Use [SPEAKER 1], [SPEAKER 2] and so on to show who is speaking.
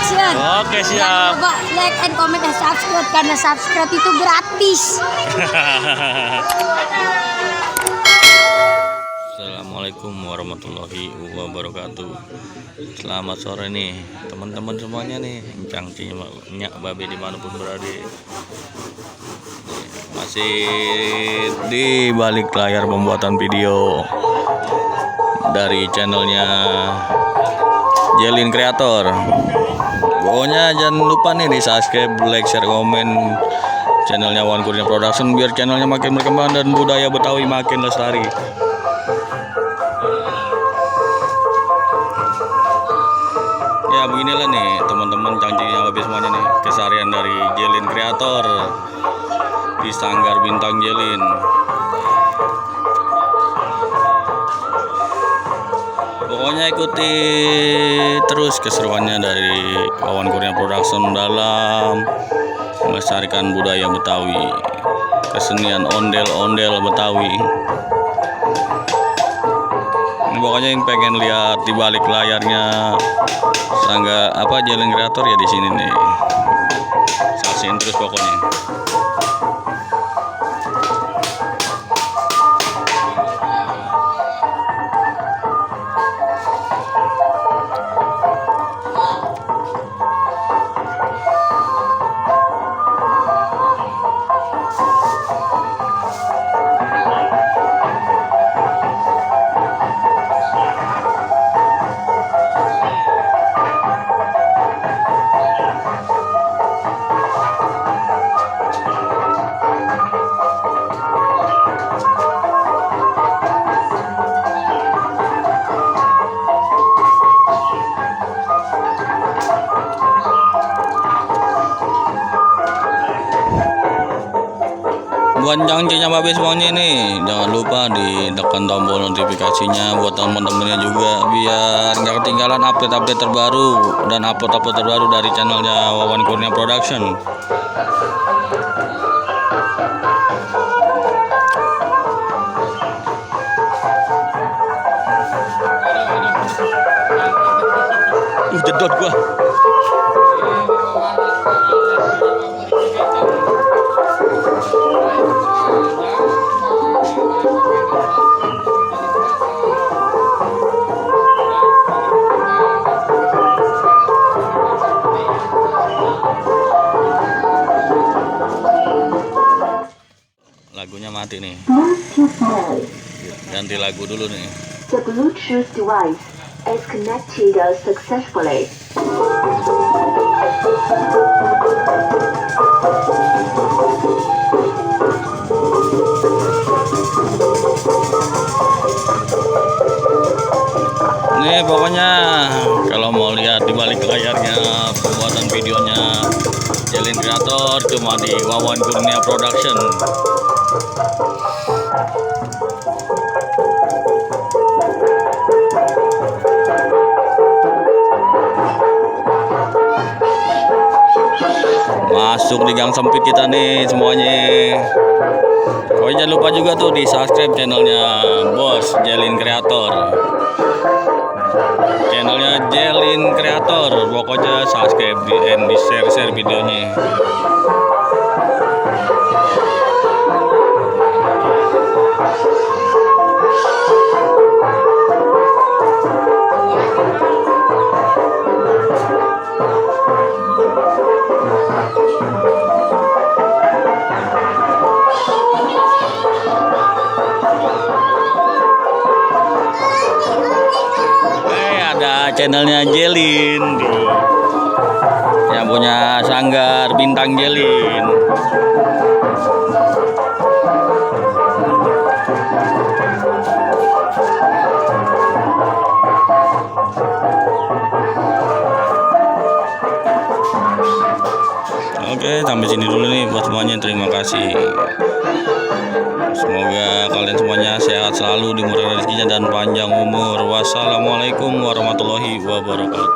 [SPEAKER 1] Production.
[SPEAKER 2] Oke,
[SPEAKER 1] Jangan
[SPEAKER 2] siap.
[SPEAKER 1] lupa like and comment dan subscribe karena subscribe itu gratis.
[SPEAKER 2] Assalamualaikum warahmatullahi wabarakatuh. Selamat sore nih teman-teman semuanya nih, encang nyak babe dimanapun berada. Masih di balik layar pembuatan video dari channelnya Jelin Creator. Pokoknya jangan lupa nih di subscribe, like, share, komen channelnya Wawan Kurnia Production biar channelnya makin berkembang dan budaya Betawi makin lestari. Ya beginilah nih teman-teman cangcingnya habis semuanya nih, keseharian dari Jelin Creator di Sanggar Bintang Jelin. Pokoknya ikuti terus keseruannya dari Wawan Kurnia Production dalam melestarikan budaya Betawi, kesenian ondel-ondel Betawi. Ini pokoknya yang pengen lihat di balik layarnya Sanggar Jelin Creator ya di sini nih. Saksiin terus pokoknya. Buat cangcingnya babe semuanya nih, jangan lupa ditekan tombol notifikasinya buat teman-temannya juga biar nggak ketinggalan update-update terbaru dan upload-upload terbaru dari channelnya Wawan Kurnia Production. Jedot gua. Lagunya mati nih. Ganti lagu dulu nih.
[SPEAKER 3] The Bluetooth device is connected successfully.
[SPEAKER 2] Nih pokoknya kalau mau lihat di balik layarnya pembuatan videonya Jelin Creator cuma di Wawan Kurnia Production. Masuk di gang sempit kita nih semuanya. Pokoknya jangan lupa juga tuh di subscribe channelnya Bos Jelin Creator. Channelnya Jelin Creator. Pokoknya subscribe di share videonya. Ada channelnya Jelin yang punya Sanggar Bintang Jelin. Oke, sampai sini dulu nih buat semuanya. Terima kasih. Semoga kalian semuanya sehat selalu, dimurahkan rezekinya dan panjang umur. Wassalamualaikum warahmatullahi wabarakatuh.